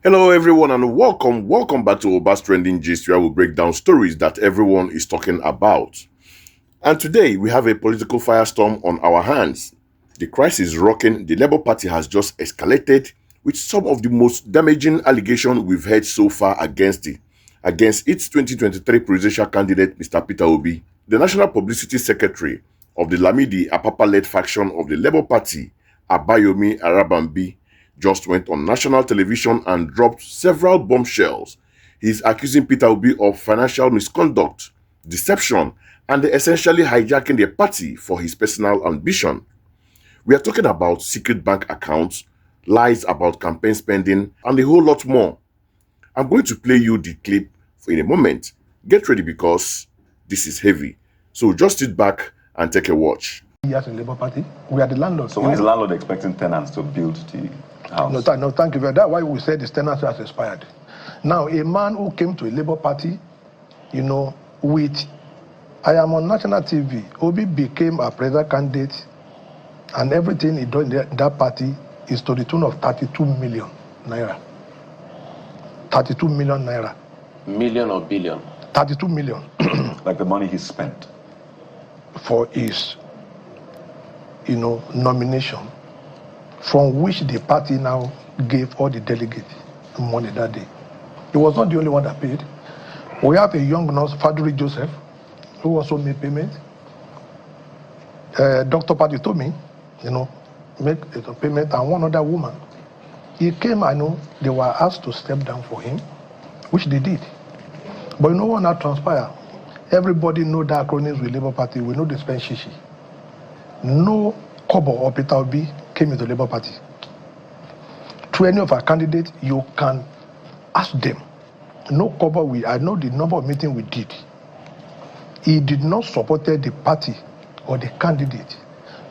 Hello everyone and welcome back to Oba's Trending Gist, where we break down stories that everyone is talking about. And today we have a political firestorm on our hands. The crisis rocking the Labour Party has just escalated with some of the most damaging allegations we've heard so far against its 2023 presidential candidate Mr. Peter Obi. The National Publicity Secretary of the Lamidi Apapa-led faction of the Labour Party, Abayomi Arabambi, just went on national television and dropped several bombshells. He's accusing Peter Obi of financial misconduct, deception, and essentially hijacking the party for his personal ambition. We are talking about secret bank accounts, lies about campaign spending, and a whole lot more. I'm going to play you the clip in a moment. Get ready because this is heavy. So just sit back and take a watch. Yes, in Labour Party, we are the landlord. So when is the landlord expecting tenants to build the house? No, thank you. That's why we said this tenancy has expired. Now, a man who came to a Labour Party, with, I am on national TV, Obi became a president candidate, and everything he done in that party is to the tune of 32 million naira. 32 million naira. Million or billion? 32 million. Like the money he spent? For his, nomination, from which the party now gave all the delegates money that day. He was not the only one that paid. We have a young nurse, Faduri Joseph, who also made payment. Dr. Padi told me, make a payment, and one other woman. He came, they were asked to step down for him, which they did. But what now transpired? Everybody know that acronyms with Labour Party, we know they spend shishi. No Kobo or Peter Obi came into the Labour Party. To any of our candidates, you can ask them. No Kobo, I know the number of meetings we did. He did not support the party or the candidate,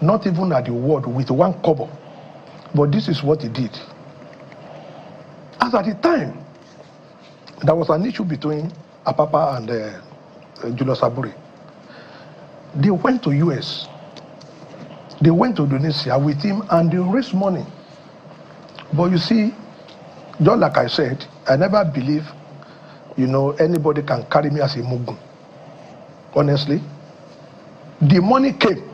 not even at the word with one Kobo. But this is what he did. As at the time, there was an issue between Apapa and Julius Abure. They went to US. They went to Indonesia with him and they raised money. But you see, just like I said, I never believe, anybody can carry me as a mugun. Honestly. The money came.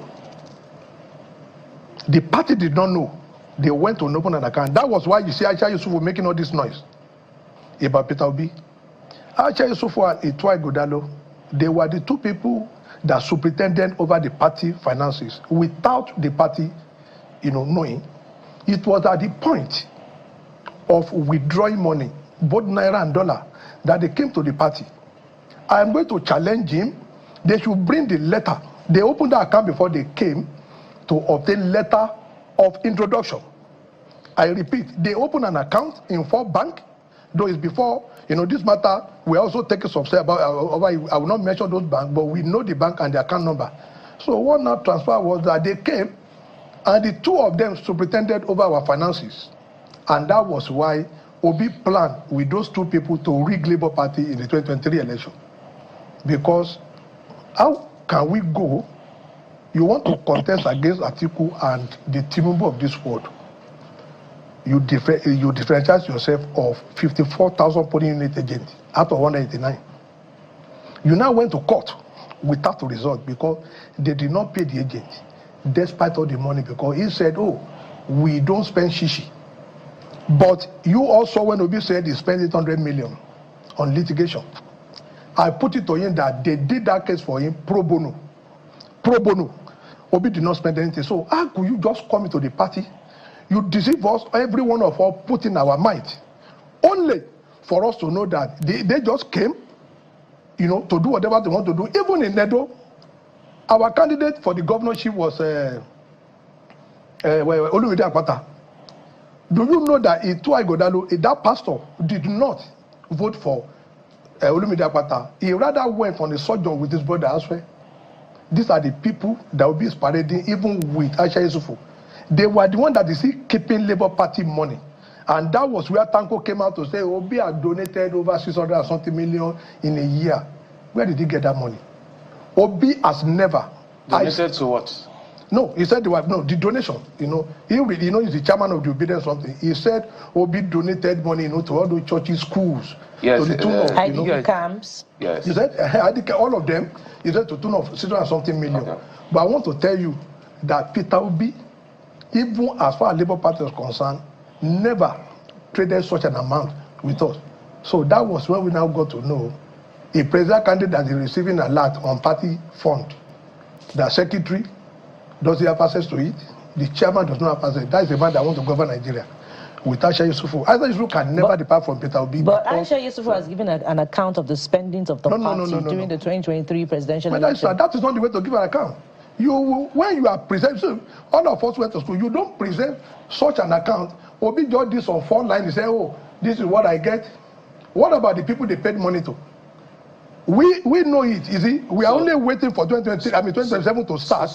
The party did not know. They went to open an account. That was why you see Aisha Yesufu making all this noise about Peter Obi. Aisha Yesufu and Itwai Godalo, they were the two people that superintended over the party finances without the party, knowing. It was at the point of withdrawing money, both naira and dollar, that they came to the party. I am going to challenge him. They should bring the letter. They opened the account before they came to obtain letter of introduction. I repeat, they opened an account in 4 bank, though it's before, this matter, we also take some say about, I will not mention those banks, but we know the bank and the account number. So what now transfer was that they came, and the two of them superintended over our finances. And that was why Obi planned with those two people to rig Labour Party in the 2023 election. Because how can we go, you want to contest against Atiku and the Tinubu of this world, you differentiate yourself of 54,000 polling unit agents out of 189. You now went to court without a result because they did not pay the agent, despite all the money, because he said, we don't spend shishi. But you also, when Obi said he spent 800 million on litigation, I put it to him that they did that case for him pro bono. Pro bono. Obi did not spend anything. So how could you just come into the party? You deceive us, every one of us put in our might, only for us to know that they just came, to do whatever they want to do. Even in Nedo, our candidate for the governorship was Olumide Akpata. Do you know that Itwai Godalo, that pastor, did not vote for Olumide Akpata? He rather went on a sojourn with his brother elsewhere. These are the people that will be parading even with Aisha Yesufu. They were the one that is keeping Labour Party money. And that was where Tanko came out to say, Obi had donated over 600 and something million in a year. Where did he get that money? Obi has never. Donated to what? No, he said the donation. He's the chairman of the obedience something. He said Obi donated money, to all those churches, schools. Yes, to the tune of, IDP camps. Yes. He said all of them. He said to tune of 600 and something million. Okay. But I want to tell you that Peter Obi, even as far as Labour Party is concerned, never traded such an amount with us. So that was when we now got to know a presidential candidate that is receiving a lot on party fund. The secretary, does he have access to it? The chairman does not have access. That is the man that wants to govern Nigeria. With Aisha Yesufu. Aisha Yesufu can never depart from Peter Obi. But Aisha Yesufu has given an account of the spendings of the party during the 2023 presidential election. That is not the way to give an account. When you are presenting, all of us went to school, you don't present such an account. Obi just this on 4 lines, he say, oh, this is what I get. What about the people they paid money to? We know it, you see. We are only waiting for 2027 to start.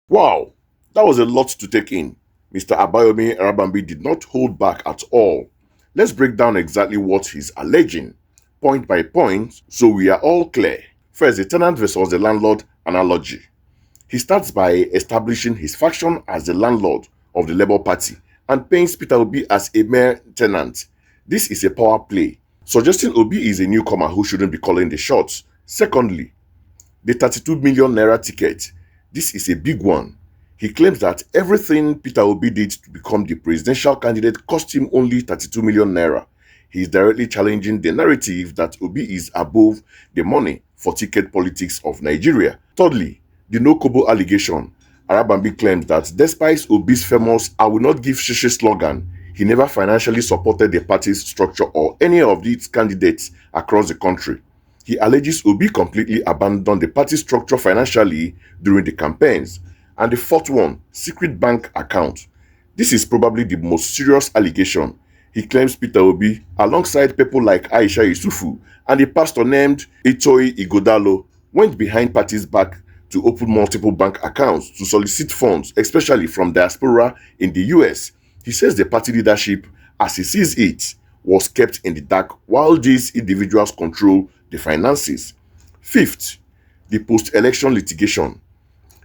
Wow, that was a lot to take in. Mr. Abayomi Arabambi did not hold back at all. Let's break down exactly what he's alleging, point by point, so we are all clear. First, the tenant versus the landlord analogy. He starts by establishing his faction as the landlord of the Labour Party and paints Peter Obi as a mere tenant. This is a power play, suggesting Obi is a newcomer who shouldn't be calling the shots. Secondly, the 32 million naira ticket. This is a big one. He claims that everything Peter Obi did to become the presidential candidate cost him only 32 million naira. He is directly challenging the narrative that Obi is above the money for ticket politics of Nigeria. Thirdly, the no kobo allegation. Arabambi claims that despite Obi's famous "I will not give shishi" slogan, he never financially supported the party's structure or any of its candidates across the country. He alleges Obi completely abandoned the party structure financially during the campaigns. And the fourth one, secret bank account. This is probably the most serious allegation. He claims Peter Obi, alongside people like Aisha Yesufu and a pastor named Itoyi Igodalo, went behind parties' back to open multiple bank accounts to solicit funds, especially from diaspora in the US. He says the party leadership, as he sees it, was kept in the dark while these individuals control the finances. Fifth, the post-election litigation.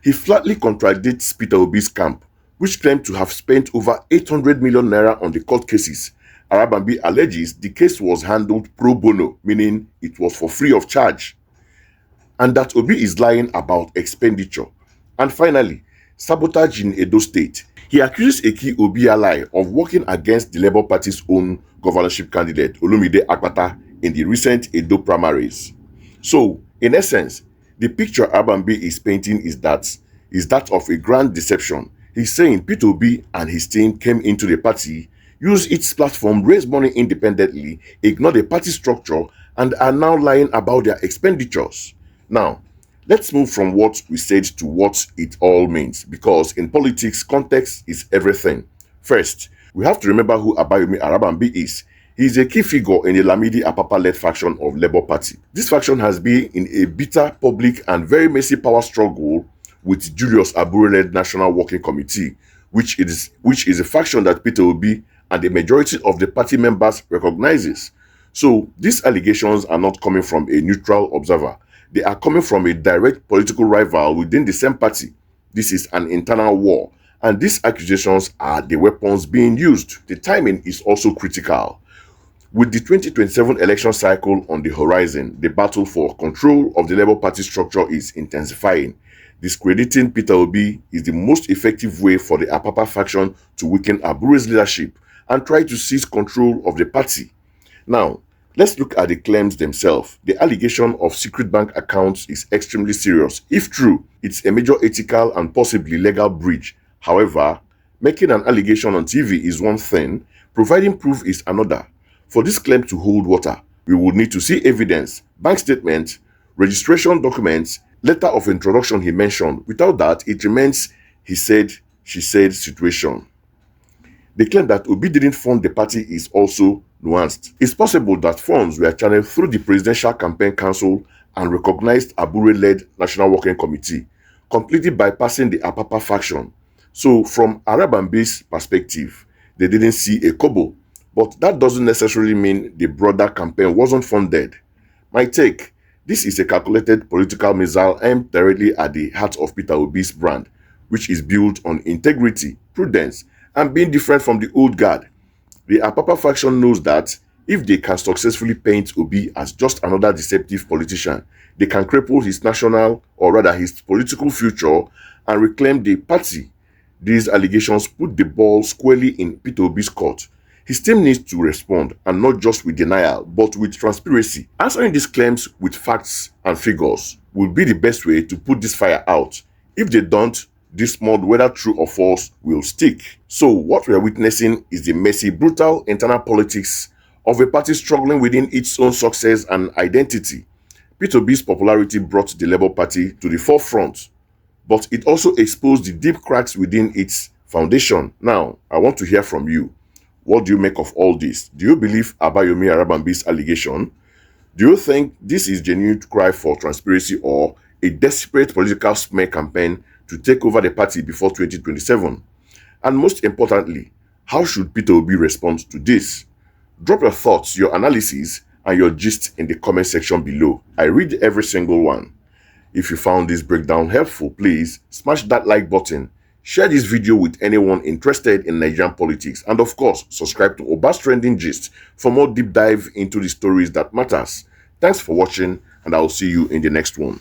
He flatly contradicts Peter Obi's camp, which claimed to have spent over 800 million naira on the court cases. Arabambi alleges the case was handled pro bono, meaning it was for free of charge, and that Obi is lying about expenditure. And finally, sabotage in Edo State. He accuses Eki Obi ally of working against the Labour Party's own governorship candidate, Olumide Akpata, in the recent Edo primaries. So, in essence, the picture Arabambi is painting is that of a grand deception. He's saying Peter Obi and his team came into the party, used its platform, raised money independently, ignored the party structure, and are now lying about their expenditures. Now, let's move from what we said to what it all means, because in politics, context is everything. First, we have to remember who Abayomi Arabambi is. He is a key figure in the Lamidi Apapa-led faction of Labour Party. This faction has been in a bitter, public, and very messy power struggle with Julius Abure-led National Working Committee, which is a faction that Peter Obi and the majority of the party members recognizes. So, these allegations are not coming from a neutral observer. They are coming from a direct political rival within the same party. This is an internal war, and these accusations are the weapons being used. The timing is also critical. With the 2027 election cycle on the horizon, the battle for control of the Labour Party structure is intensifying. Discrediting Peter Obi is the most effective way for the Apapa faction to weaken Abure's leadership and try to seize control of the party. Now, let's look at the claims themselves. The allegation of secret bank accounts is extremely serious. If true, it's a major ethical and possibly legal breach. However, making an allegation on TV is one thing, providing proof is another. For this claim to hold water, we would need to see evidence, bank statements, registration documents, letter of introduction he mentioned. Without that, it remains he said, she said situation. The claim that Obi didn't fund the party is also nuanced. It's possible that funds were channeled through the Presidential Campaign Council and recognized Abure-led National Working Committee, completely bypassing the Apapa faction. So, from Arabambi's perspective, they didn't see a kobo. But that doesn't necessarily mean the broader campaign wasn't funded. My take: this is a calculated political missile aimed directly at the heart of Peter Obi's brand, which is built on integrity, prudence, and being different from the old guard. The Apapa faction knows that if they can successfully paint Obi as just another deceptive politician, they can cripple his national, or rather his political future, and reclaim the party. These allegations put the ball squarely in Peter Obi's court. His team needs to respond, and not just with denial, but with transparency. Answering these claims with facts and figures will be the best way to put this fire out. If they don't, this mud, whether true or false, will stick. So what we are witnessing is the messy, brutal internal politics of a party struggling within its own success and identity. Peter Obi's popularity brought the Labour Party to the forefront, but it also exposed the deep cracks within its foundation. Now, I want to hear from you. What do you make of all this? Do you believe Abayomi Arabambi's allegation? Do you think this is a genuine cry for transparency or a desperate political smear campaign to take over the party before 2027? And most importantly, how should Peter Obi respond to this? Drop your thoughts, your analysis, and your gist in the comment section below. I read every single one. If you found this breakdown helpful, please smash that like button, share this video with anyone interested in Nigerian politics, and of course, subscribe to Oba's Trending Gist for more deep dive into the stories that matters. Thanks for watching, and I will see you in the next one.